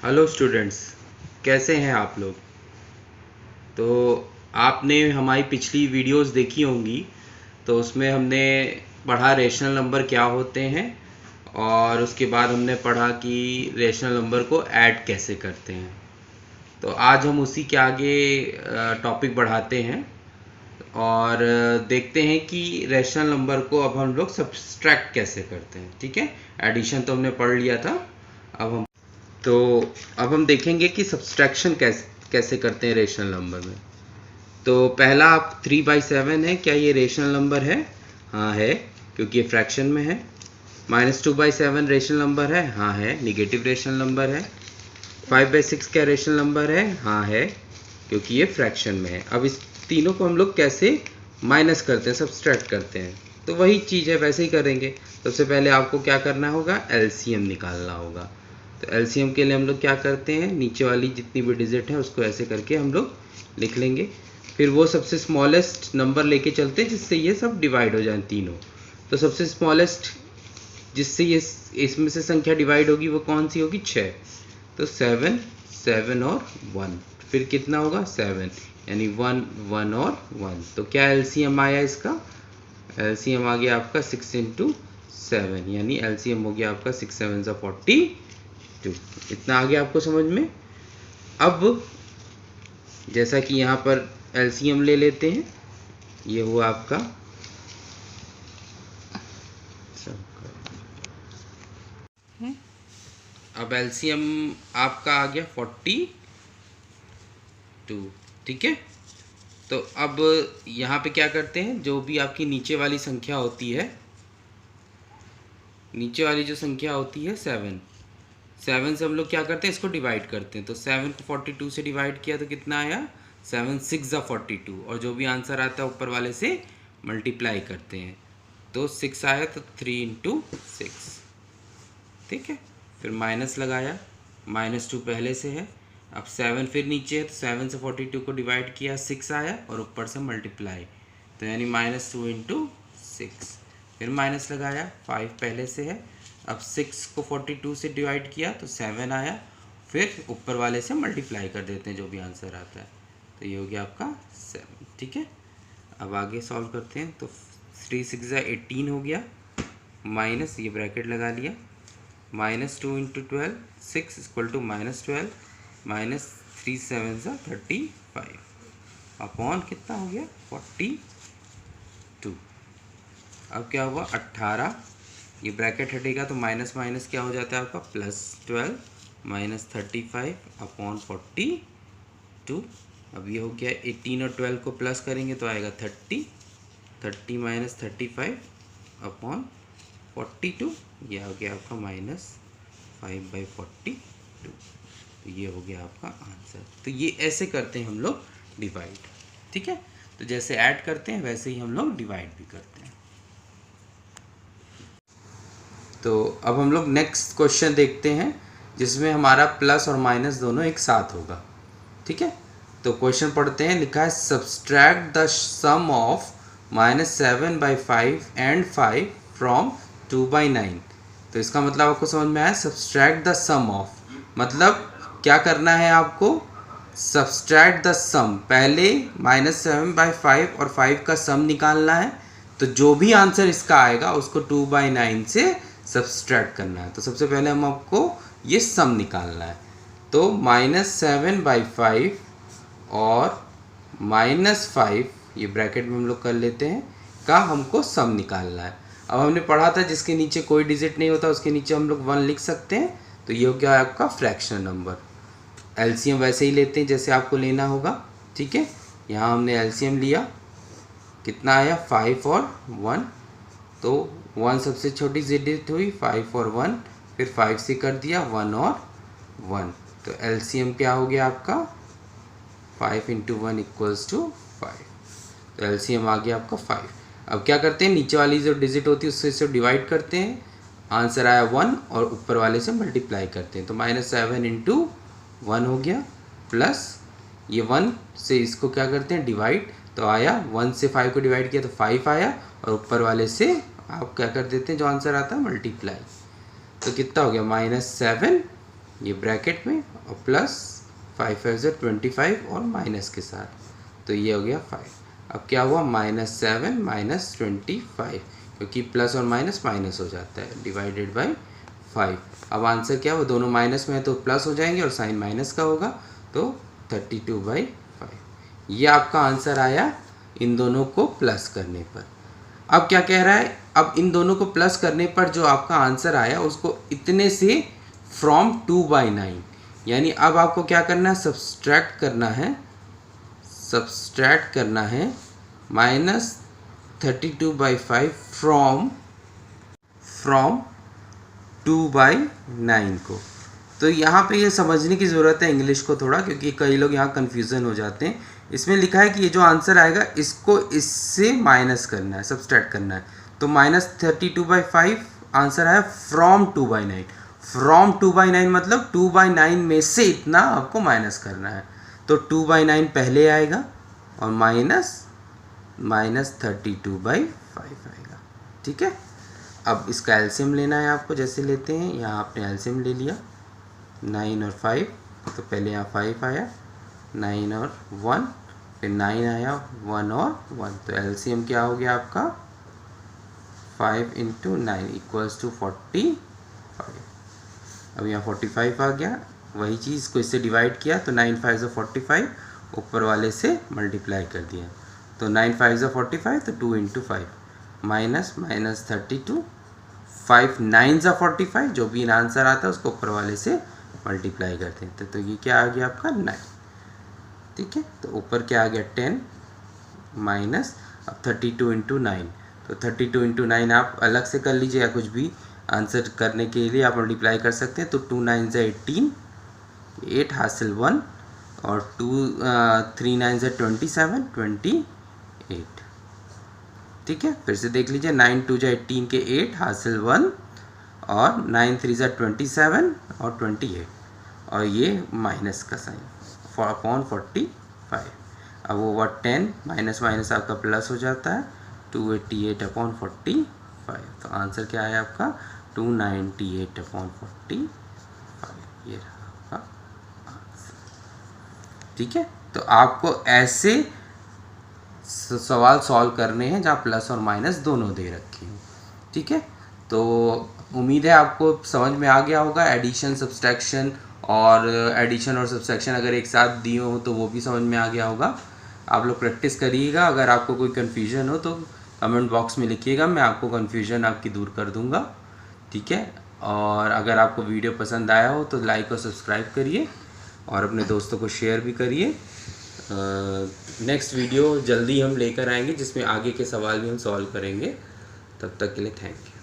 Hello students, कैसे हैं आप लोग। तो आपने हमारी पिछली वीडियोस देखी होंगी। तो उसमें हमने पढ़ा रेशनल नंबर क्या होते हैं और उसके बाद हमने पढ़ा कि रेशनल नंबर को ऐड कैसे करते हैं। तो आज हम उसी के आगे टॉपिक बढ़ाते हैं और देखते हैं कि रेशनल नंबर को अब हम लोग सब्सट्रैक्ट कैसे करते हैं। ठीक है, एडिशन तो हमने पढ़ लिया था। तो अब हम देखेंगे कि सब्सट्रैक्शन कैसे करते हैं रेशनल नंबर में। तो पहला आप 3/7 है, क्या ये रेशनल नंबर है? हाँ है, क्योंकि ये फ्रैक्शन में है। -2/7 रेशनल नंबर है? हाँ है, निगेटिव रेशनल नंबर है। 5/6 क्या रेशनल नंबर है? हाँ है, क्योंकि ये फ्रैक्शन में है। अब इस तीनों को हम लोग कैसे माइनस करते हैं, सब्सट्रैक्ट करते हैं, तो वही चीज़ है, वैसे ही करेंगे। सबसे पहले आपको क्या करना होगा, एलसीएम निकालना होगा। तो एलसीएम के लिए हम लोग क्या करते हैं, नीचे वाली जितनी भी डिजिट है उसको ऐसे करके हम लोग लिख लेंगे। फिर वो सबसे स्मॉलेस्ट नंबर लेके चलते हैं जिससे ये सब डिवाइड हो जाए तीनों। तो सबसे स्मॉलेस्ट जिससे ये इसमें से संख्या डिवाइड होगी वो कौन सी होगी, 6। तो 7, 7 और 1, फिर कितना होगा 7, यानी 1, 1 और 1। तो क्या एलसीएम आया इसका, एलसीएम आ गया आपका 6 × 7, यानी एलसीएम हो गया आपका 6 7 42। इतना आ गया आपको समझ में। अब जैसा कि यहाँ पर एलसीएम ले लेते हैं, ये हुआ आपका अब एलसीएम आपका आ गया 42। ठीक है, तो अब यहाँ पे क्या करते हैं, जो भी आपकी नीचे वाली संख्या होती है, नीचे वाली जो संख्या होती है 7 से हम लोग क्या करते हैं, इसको डिवाइड करते हैं। तो 7 को 42 से डिवाइड किया तो कितना आया, 7 6 42, और जो भी आंसर आता है ऊपर वाले से मल्टीप्लाई करते हैं। तो 6 आया तो 3 × 6। ठीक है, फिर माइनस लगाया, -2 पहले से है। अब 7 फिर नीचे है, तो 7 से 42 को डिवाइड किया, 6 आया और ऊपर से मल्टीप्लाई, तो यानी -2 × 6। फिर माइनस लगाया, 5 पहले से है। अब 6 को 42 से डिवाइड किया तो 7 आया, फिर ऊपर वाले से मल्टीप्लाई कर देते हैं जो भी आंसर आता है। तो ये हो गया आपका 7। ठीक है, अब आगे सॉल्व करते हैं। तो 3 6 18 हो गया, माइनस ये ब्रैकेट लगा लिया, -2 × 12, 6 = -12, -3 7 35 अपॉन कितना हो गया 42। अब क्या हुआ 18, ये ब्रैकेट हटेगा तो माइनस माइनस क्या हो जाता है आपका +12 -35 अपॉन 42। अब ये हो गया 18 और 12 को प्लस करेंगे तो आएगा 30 -35 अपॉन 42, ये हो गया आपका -5/42। तो ये हो गया आपका आंसर। तो ये ऐसे करते हैं हम लोग डिवाइड। ठीक है, तो जैसे ऐड करते हैं वैसे ही हम लोग डिवाइड भी करते हैं। तो अब हम लोग नेक्स्ट क्वेश्चन देखते हैं जिसमें हमारा प्लस और माइनस दोनों एक साथ होगा। ठीक है, तो क्वेश्चन पढ़ते हैं। लिखा है subtract the sum of -7/5 and 5 from 2/9। तो इसका मतलब आपको समझ में आया, सब्सट्रैक्ट द सम ऑफ मतलब क्या करना है आपको, सब्सट्रैक्ट द सम, पहले -7/5 और 5 का सम निकालना है। तो जो भी आंसर इसका आएगा उसको 2/9 से सब्सट्रैक्ट करना है। तो सबसे पहले हम आपको ये सम निकालना है। तो -7/5 और -5, ये ब्रैकेट में हम लोग कर लेते हैं, का हमको सम निकालना है। अब हमने पढ़ा था जिसके नीचे कोई डिजिट नहीं होता उसके नीचे हम लोग 1 लिख सकते हैं। तो ये हो गया आपका फ्रैक्शनल नंबर। एलसीएम वैसे ही लेते हैं जैसे आपको लेना होगा। ठीक है, यहाँ हमने एलसीएम लिया, कितना आया 5 और 1, तो 1 सबसे छोटी डिजिट हुई, 5 और 1, फिर 5 से कर दिया 1 और 1। तो एलसीएम क्या हो गया आपका 5 × 1 = 5। तो एलसीएम आ गया आपका 5। अब क्या करते हैं, नीचे वाली जो डिजिट होती है उससे इसे डिवाइड करते हैं, आंसर आया 1, और ऊपर वाले से मल्टीप्लाई करते हैं। तो -7 × 1 हो गया, प्लस ये 1 से इसको क्या करते हैं डिवाइड, तो आया 1 से 5 को डिवाइड किया तो 5 आया, और ऊपर वाले से आप क्या कर देते हैं जो आंसर आता है मल्टीप्लाई। तो कितना हो गया -7 ये ब्रैकेट में और प्लस 5 5 ज़ा 25 और माइनस के साथ, तो ये हो गया 5। अब क्या हुआ, -7 - 25, क्योंकि प्लस और माइनस माइनस हो जाता है, डिवाइडेड बाय 5। अब आंसर क्या, वो दोनों माइनस में है तो प्लस हो जाएंगे और साइन माइनस का होगा, तो 32/5। ये आपका आंसर आया इन दोनों को प्लस करने पर। अब क्या कह रहा है, अब इन दोनों को प्लस करने पर जो आपका आंसर आया उसको इतने से फ्रॉम 2/9, यानी अब आपको क्या करना है, सब्सट्रैक्ट करना है -32/5 फ्रॉम 2/9 को। तो यहाँ पे ये समझने की ज़रूरत है इंग्लिश को थोड़ा, क्योंकि कई लोग यहाँ कन्फ्यूज़न हो जाते हैं। इसमें लिखा है कि ये जो आंसर आएगा इसको इससे माइनस करना है, सब्सट्रैक्ट करना है। तो -32/5 आंसर आया फ्रॉम 2/9। फ्रॉम 2/9 मतलब 2/9 में से इतना आपको माइनस करना है। तो 2/9 पहले आएगा और -32/5 आएगा। ठीक है, अब इसका एलसीएम लेना है आपको, जैसे लेते हैं यहाँ आपने एलसीएम ले लिया 9 और 5, तो पहले यहाँ 5 आया, 9 और 1, फिर 9 आया, 1 और 1, तो एलसीएम क्या हो गया आपका 5 × 9 = 45। अब यहाँ 45 आ गया, वही चीज़ को इससे डिवाइड किया तो 9 5 = 45, ऊपर वाले से मल्टीप्लाई कर दिया, तो 9 5 = 45, तो 2 × 5 -32, 5 9 = 45, जो भी आंसर आता है उसको ऊपर वाले से मल्टीप्लाई करते हैं, तो ये क्या आ गया आपका 9। ठीक है, तो ऊपर क्या आ गया 10 माइनस, अब 32 × 9, तो 32 × 9 आप अलग से कर लीजिए या कुछ भी आंसर करने के लिए आप मल्टीप्लाई कर सकते हैं। तो 2 9 = 18, 8 हासिल 1, और 3 9 = 27, 28। ठीक है, फिर से देख लीजिए, 9 2 = 18 के 8 हासिल 1, और 9 3 = 27 और 28, और ये माइनस का साइन अपॉन 45। अब ओवर 10 माइनस माइनस आपका प्लस हो जाता है, 288/45। तो आंसर क्या है आपका 298/45, ये रहा आपका आंसर। ठीक है, तो आपको ऐसे सवाल सॉल्व करने हैं जहाँ प्लस और माइनस दोनों दे रखे हैं। ठीक है, तो उम्मीद है आपको समझ में आ गया होगा। एडिशन सब्सट्रैक्शन और सब्सट्रैक्शन अगर एक साथ दिए हो तो वो भी समझ में आ गया होगा। आप लोग प्रैक्टिस करिएगा। अगर आपको कोई कन्फ्यूजन हो तो कमेंट बॉक्स में लिखिएगा, मैं आपको कन्फ्यूजन आपकी दूर कर दूंगा। ठीक है, और अगर आपको वीडियो पसंद आया हो तो लाइक और सब्सक्राइब करिए और अपने दोस्तों को शेयर भी करिए। नेक्स्ट वीडियो जल्दी हम लेकर आएंगे जिसमें आगे के सवाल भी हम सॉल्व करेंगे। तब तक के लिए थैंक यू।